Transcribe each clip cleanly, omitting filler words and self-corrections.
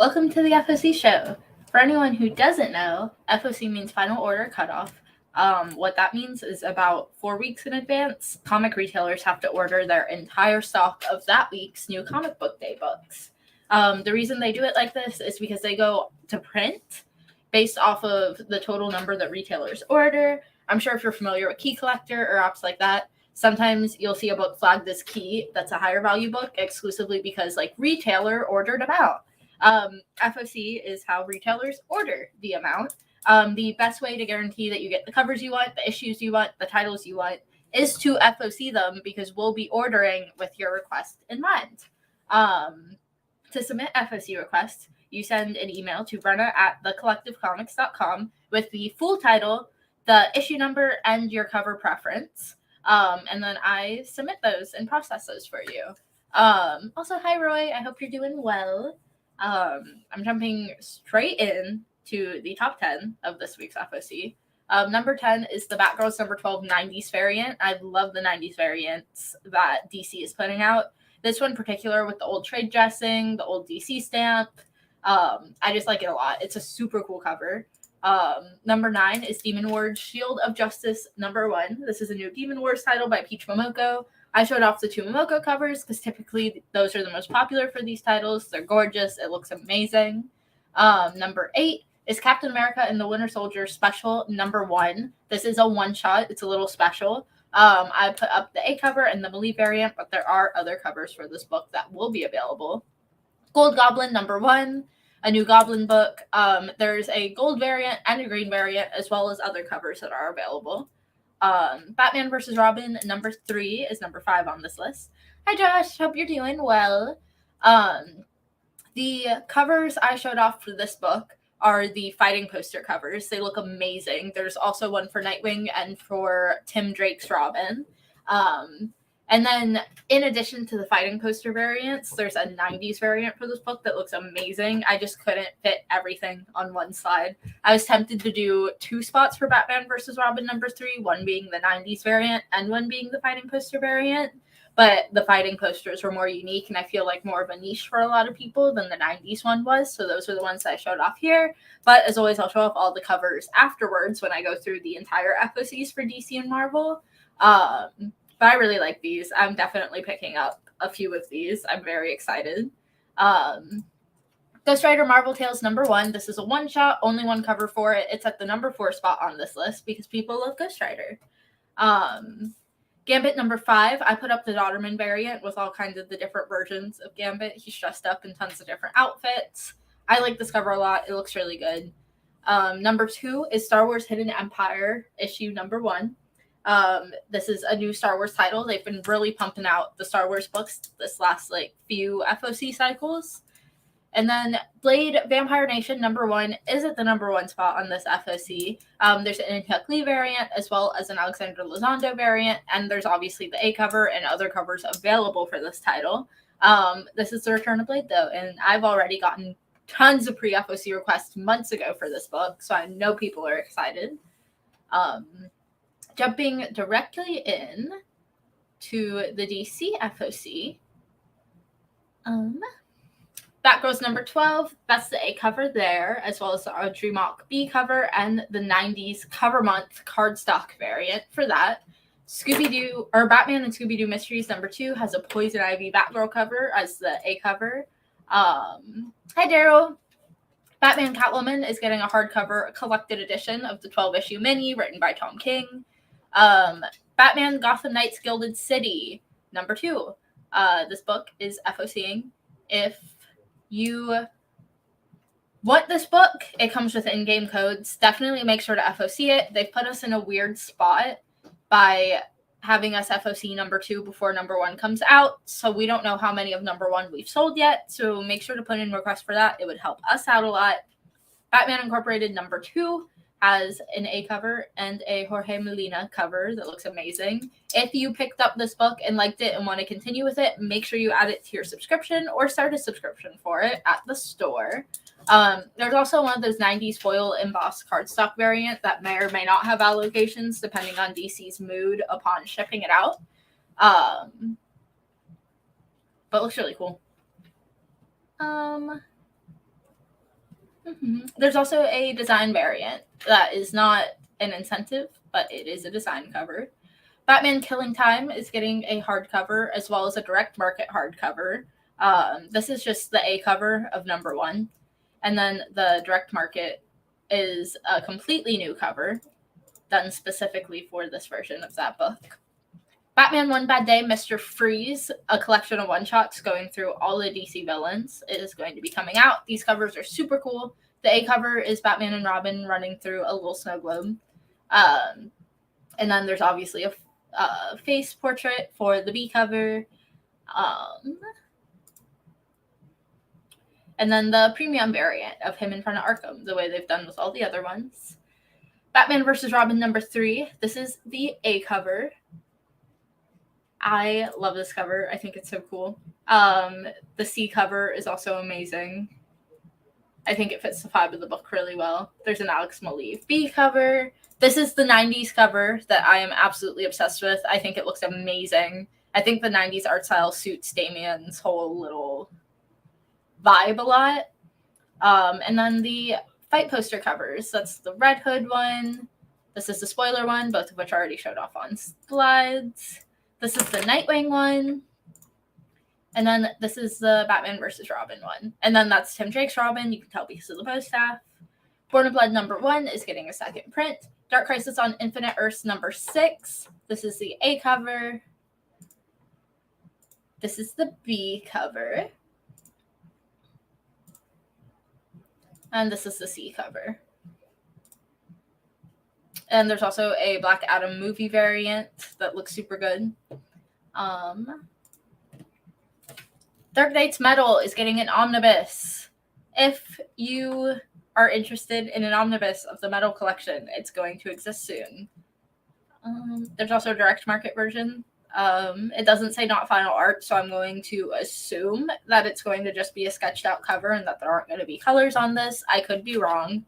Welcome to the FOC show. For anyone who doesn't know, FOC means Final Order Cutoff. What that means is about 4 weeks in advance, comic retailers have to order their entire stock of that week's new comic book day books. The reason they do it like this is because they go to print based off of the total number that retailers order. I'm sure if you're familiar with Key Collector or apps like that, sometimes you'll see a book flagged as key that's a higher value book exclusively because retailer ordered amount. FOC is how retailers order the amount. The best way to guarantee that you get the covers you want, the issues you want, the titles you want is to FOC them because we'll be ordering with your request in mind. To submit FOC requests, you send an email to Brenna at thecollectivecomics.com with the full title, the issue number, and your cover preference. And then I submit those and process those for you. Also, hi, Roy. I hope you're doing well. I'm jumping straight in to the top 10 of this week's FOC. Number 10 is the Batgirls number 12 90s variant. I love the 90s variants that DC is putting out. This one in particular with the old trade dressing, the old DC stamp. I just like it a lot. It's a super cool cover. Number 9 is Demon Wars Shield of Justice number 1. This is a new Demon Wars title by Peach Momoko. I showed off the 2 Momoko covers because typically those are the most popular for these titles. They're gorgeous. It looks amazing. Number 8 is Captain America and the Winter Soldier Special number 1. This is a one-shot. It's a little special. I put up the A cover and the Melee variant, but there are other covers for this book that will be available. Gold Goblin number 1, a new Goblin book. There's a gold variant and a green variant, as well as other covers that are available. Batman vs. Robin number 3 is number 5 on this list. Hi Josh, hope you're doing well. The covers I showed off for this book are the fighting poster covers. They look amazing. There's also one for Nightwing and for Tim Drake's Robin. And then in addition to the fighting poster variants, there's a 90s variant for this book that looks amazing. I just couldn't fit everything on one slide. I was tempted to do 2 spots for Batman vs. Robin number 3, one being the 90s variant and one being the fighting poster variant. But the fighting posters were more unique and I feel like more of a niche for a lot of people than the 90s one was. So those are the ones that I showed off here. But as always, I'll show off all the covers afterwards when I go through the entire FOCs for DC and Marvel. But I really like these. I'm definitely picking up a few of these. I'm very excited. Ghost Rider Marvel Tales number 1. This is a one-shot, only one cover for it. It's at the number 4 spot on this list because people love Ghost Rider. Gambit number 5. I put up the Dodderman variant with all kinds of the different versions of Gambit. He's dressed up in tons of different outfits. I like this cover a lot. It looks really good. Number 2 is Star Wars Hidden Empire issue number 1. This is a new Star Wars title. They've been really pumping out the Star Wars books this last few FOC cycles. And then Blade Vampire Nation number 1 is at the number 1 spot on this FOC. There's an Inhyuk Lee variant as well as an Alexandra Lizondo variant, and there's obviously the A cover and other covers available for this title. This is the Return of Blade though, and I've already gotten tons of pre-FOC requests months ago for this book, so I know people are excited. Jumping directly in to the DC FOC. Batgirls number 12, that's the A cover there, as well as the Audrey Mock B cover and the 90s cover month cardstock variant for that. Batman and Scooby-Doo Mysteries number 2 has a Poison Ivy Batgirl cover as the A cover. Hi Daryl. Batman Catwoman is getting a hardcover collected edition of the 12-issue mini written by Tom King. Batman Gotham Knights Gilded City number 2. This book is FOCing. If you want this book, it comes with in-game codes. Definitely make sure to FOC it. They've put us in a weird spot by having us FOC number 2 before number 1 comes out. So we don't know how many of number 1 we've sold yet. So make sure to put in requests for that. It would help us out a lot. Batman Incorporated number 2 has an A cover and a Jorge Molina cover that looks amazing. If you picked up this book and liked it and want to continue with it, make sure you add it to your subscription or start a subscription for it at the store. There's also one of those 90s foil embossed cardstock variant that may or may not have allocations depending on DC's mood upon shipping it out. But looks really cool. There's also a design variant that is not an incentive, but it is a design cover. Batman Killing Time is getting a hardcover as well as a direct market hardcover. This is just the A cover of number 1. And then the direct market is a completely new cover done specifically for this version of that book. Batman One Bad Day, Mr. Freeze, a collection of one-shots going through all the DC villains, is going to be coming out. These covers are super cool. The A cover is Batman and Robin running through a little snow globe. And then there's obviously a face portrait for the B cover. And then the premium variant of him in front of Arkham, the way they've done with all the other ones. Batman vs. Robin number 3. This is the A cover. I love this cover. I think it's so cool. The C cover is also amazing. I think it fits the vibe of the book really well. There's an Alex Maleev B cover. This is the 90s cover that I am absolutely obsessed with. I think it looks amazing. I think the 90s art style suits Damian's whole little vibe a lot. And then the fight poster covers. That's the Red Hood one. This is the spoiler one, both of which I already showed off on slides. This is the Nightwing one. And then this is the Batman vs. Robin one. And then that's Tim Drake's Robin. You can tell because of the post staff. Born of Blood number 1 is getting a second print. Dark Crisis on Infinite Earths number 6. This is the A cover. This is the B cover. And this is the C cover. And there's also a Black Adam movie variant that looks super good. Dark Knight's Metal is getting an omnibus. If you are interested in an omnibus of the Metal collection, it's going to exist soon. There's also a direct market version. It doesn't say not final art, so I'm going to assume that it's going to just be a sketched out cover and that there aren't going to be colors on this. I could be wrong.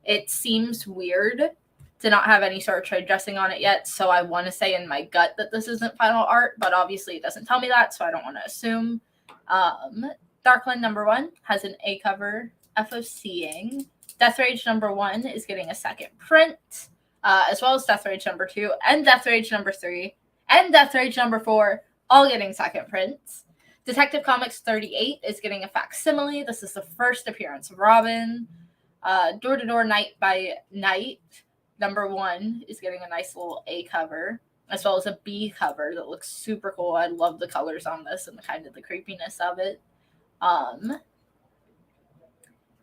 It seems weird to not have any sort of trade dressing on it yet, so I want to say in my gut that this isn't final art, but obviously it doesn't tell me that, so I don't want to assume. Darkland number 1 has an A cover, FOCing. Death Rage number 1 is getting a second print, as well as Death Rage number 2 and Death Rage number 3 and Death Rage number 4, all getting second prints. Detective Comics 38 is getting a facsimile. This is the first appearance of Robin. Door to Door Night by Night number 1 is getting a nice little A cover, as well as a B cover that looks super cool. I love the colors on this and the kind of the creepiness of it.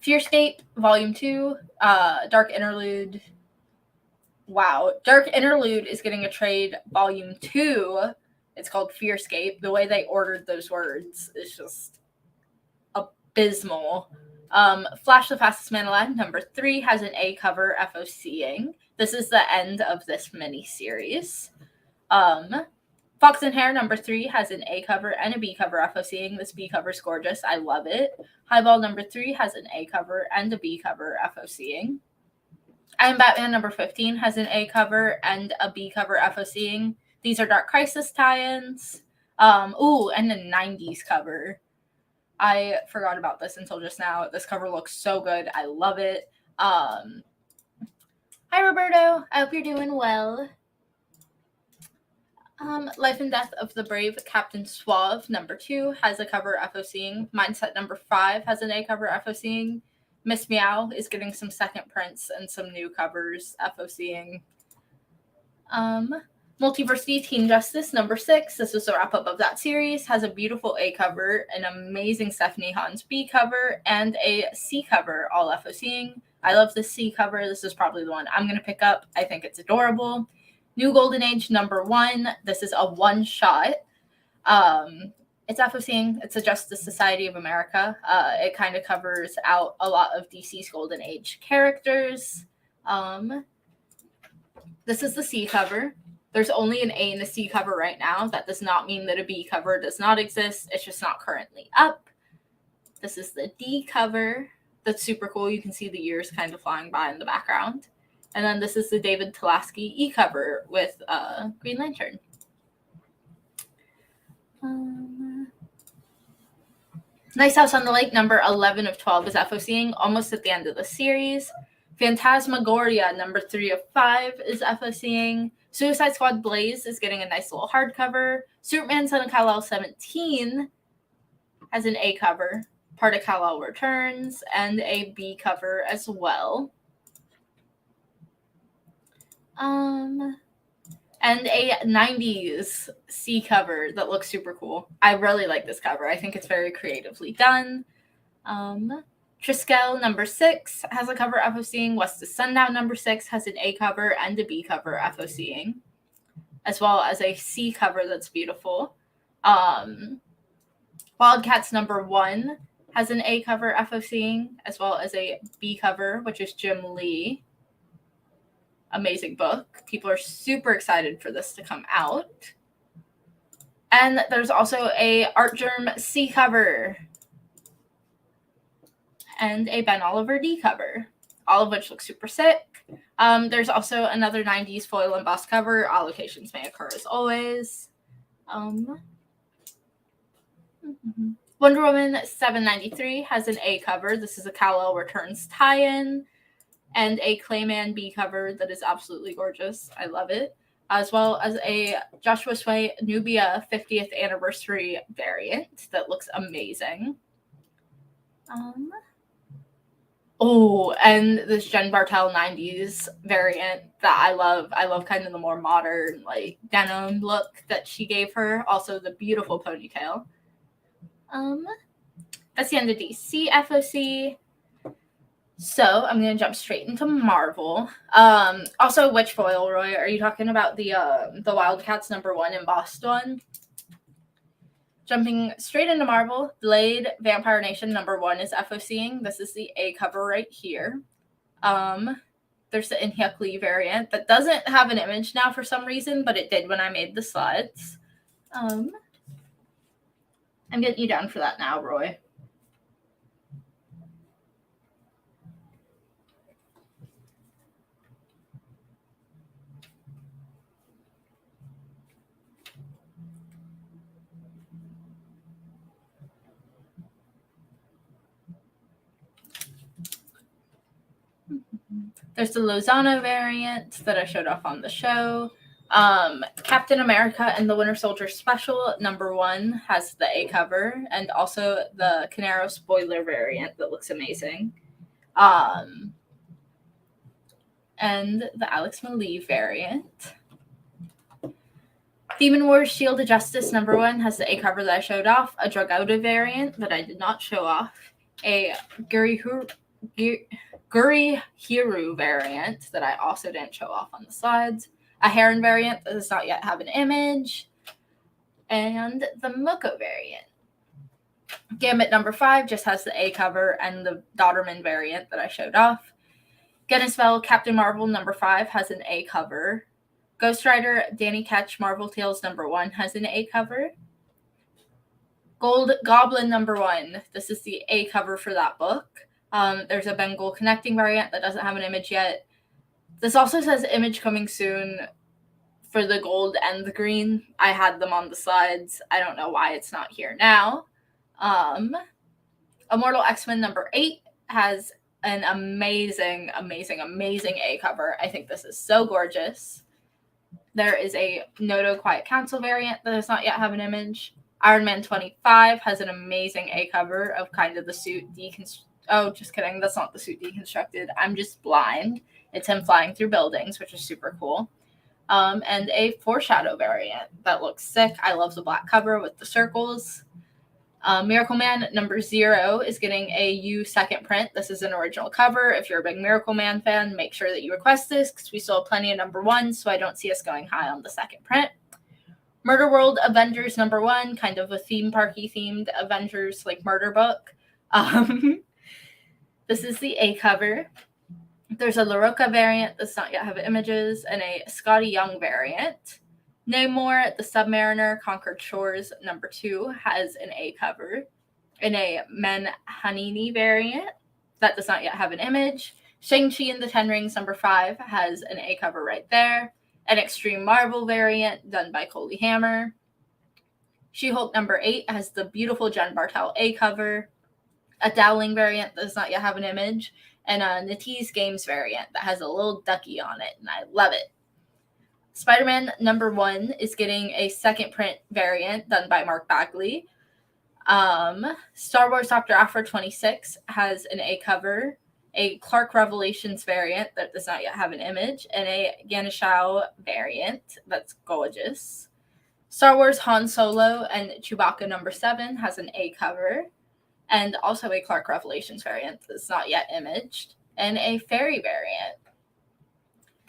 Fearscape Volume 2, Dark Interlude. Wow. Dark Interlude is getting a trade Volume 2. It's called Fearscape. The way they ordered those words is just abysmal. Flash the Fastest Man Alive number 3 has an A cover FOCing. This is the end of this mini-series. Fox and Hare number 3 has an A cover and a B cover FOCing. This B cover is gorgeous. I love it. Highball number 3 has an A cover and a B cover FOCing. I Am Batman number 15 has an A cover and a B cover FOCing. These are Dark Crisis tie-ins. And a 90s cover. I forgot about this until just now. This cover looks so good. I love it. Hi, Roberto. I hope you're doing well. Life and Death of the Brave Captain Suave number 2 has a cover FOCing. Mindset number 5 has an A cover FOCing. Miss Meow is getting some second prints and some new covers FOCing. Multiversity Teen Justice number 6. This was a wrap up of that series. Has a beautiful A cover, an amazing Stephanie Hans B cover, and a C cover, all FOCing. I love this C cover. This is probably the one I'm going to pick up. I think it's adorable. New Golden Age number 1. This is a one shot. It's FOCing. It's a Justice Society of America. It kind of covers out a lot of DC's Golden Age characters. This is the C cover. There's only an A and a C cover right now. That does not mean that a B cover does not exist. It's just not currently up. This is the D cover. That's super cool. You can see the years kind of flying by in the background. And then this is the David Tulaski E cover with Green Lantern. Nice House on the Lake, number 11 of 12, is FOCing, almost at the end of the series. Phantasmagoria, number 3 of 5, is FOCing. Suicide Squad Blaze is getting a nice little hardcover. Superman Son of Kal-El 17 has an A cover. Part of Kal-El Returns, and a B cover as well. And a 90s C cover that looks super cool. I really like this cover. I think it's very creatively done. Triskel number 6 has a cover FOCing. West to Sundown number 6 has an A cover and a B cover FOCing, as well as a C cover that's beautiful. Wildcats number 1 has an A cover FOCing, as well as a B cover, which is Jim Lee. Amazing book. People are super excited for this to come out. And there's also a Art Germ C cover and a Ben Oliver D cover, all of which look super sick. There's also another 90s foil embossed cover. Allocations may occur as always. Wonder Woman 793 has an A cover. This is a Kal-El Returns tie-in, and a Clayman B cover that is absolutely gorgeous. I love it. As well as a Joshua Sway Nubia 50th anniversary variant that looks amazing. And this Jen Bartel 90s variant that I love. I love kind of the more modern, like, denim look that she gave her. Also the beautiful ponytail. That's the end of DC FOC. So I'm going to jump straight into Marvel. Also, which foil, Roy? Are you talking about the Wildcats number 1 embossed one? Jumping straight into Marvel, Blade Vampire Nation number 1 is FOCing. This is the A cover right here. There's the In-Hyuk Lee variant that doesn't have an image now for some reason, but it did when I made the slides. I'm getting you down for that now, Roy. There's the Lozano variant that I showed off on the show. Captain America and the Winter Soldier Special number 1 has the A cover, and also the Canaro spoiler variant that looks amazing. And the Alex Maleev variant. Demon Wars Shield of Justice number 1 has the A cover that I showed off, a Dragouta variant that I did not show off, a Gurihiru variant that I also didn't show off on the slides, a Heron variant that does not yet have an image, and the Moko variant. Gambit number 5 just has the A cover and the Dodderman variant that I showed off. Genisvel Captain Marvel number 5 has an A cover. Ghost Rider Danny Ketch Marvel Tales number 1 has an A cover. Gold Goblin number 1. This is the A cover for that book. There's a Bengal Connecting variant that doesn't have an image yet. This also says image coming soon for the gold and the green. I had them on the slides. I don't know why it's not here now. Immortal X-Men number 8 has an amazing A cover. I think this is so gorgeous. There is a Noto Quiet Council variant that does not yet have an image. Iron Man 25 has an amazing A cover of kind of the suit Oh, just kidding. That's not the suit deconstructed. I'm just blind. It's him flying through buildings, which is super cool. And a Foreshadow variant that looks sick. I love the black cover with the circles. Miracle Man number 0 is getting a U second print. This is an original cover. If you're a big Miracle Man fan, make sure that you request this because we still have plenty of number 1, so I don't see us going high on the second print. Murder World Avengers number 1, kind of a theme parky themed Avengers like murder book. This is the A cover. There's a LaRocca variant that does not yet have images, and a Scotty Young variant. Namor, the Submariner, Conquered Shores, number 2, has an A cover. And a Men Hanini variant that does not yet have an image. Shang-Chi and the Ten Rings, number 5, has an A cover right there. An Extreme Marvel variant done by Coley Hammer. She-Hulk number 8 has the beautiful Jen Bartel A cover, a Dowling variant that does not yet have an image, and a Natise Games variant that has a little ducky on it, and I love it. Spider-Man number 1 is getting a second print variant done by Mark Bagley. Star Wars Dr. Aphra 26 has an A cover, a Clark Revelations variant that does not yet have an image, and a Ganeshao variant that's gorgeous. Star Wars Han Solo and Chewbacca number 7 has an A cover, and also a Clark Revelations variant that's not yet imaged, and a Fairy variant.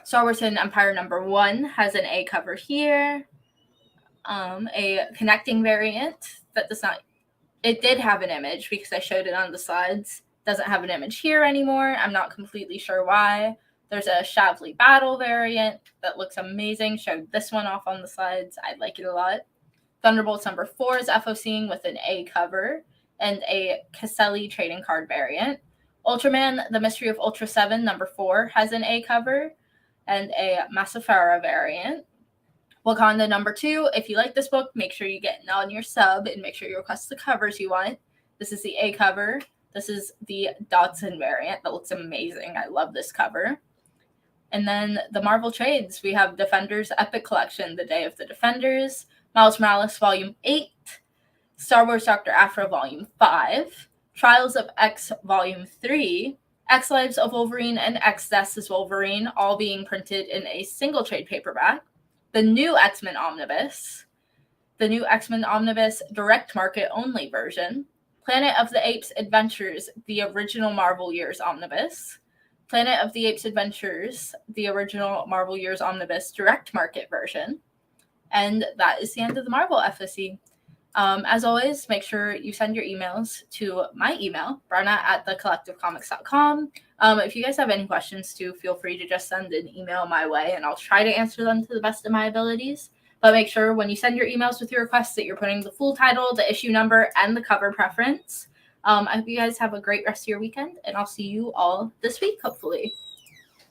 Star Wars Hidden Empire number 1 has an A cover here, a connecting variant that does not, it did have an image because I showed it on the slides, doesn't have an image here anymore. I'm not completely sure why. There's a Shavli Battle variant that looks amazing. Showed this one off on the slides. I like it a lot. Thunderbolts number 4 is FOCing with an A cover and a Caselli trading card variant. Ultraman, The Mystery of Ultra 7 number 4 has an A cover and a Massafara variant. Wakanda number 2, if you like this book, make sure you get on your sub and make sure you request the covers you want. This is the A cover. This is the Dodson variant that looks amazing. I love this cover. And then the Marvel trades. We have Defenders Epic Collection, The Day of the Defenders, Miles Morales Volume 8, Star Wars Dr. Aphra Volume 5, Trials of X Volume 3, X Lives of Wolverine, and X Deaths as Wolverine, all being printed in a single trade paperback. The new X-Men Omnibus, the new X-Men Omnibus direct market only version, Planet of the Apes Adventures, the original Marvel Years Omnibus, Planet of the Apes Adventures, the original Marvel Years Omnibus direct market version. And that is the end of the Marvel FOC. As always, make sure you send your emails to my email, brenna@thecollectivecomics.com. If you guys have any questions too, feel free to just send an email my way and I'll try to answer them to the best of my abilities. But make sure when you send your emails with your requests that you're putting the full title, the issue number, and the cover preference. I hope you guys have a great rest of your weekend, and I'll see you all this week, hopefully.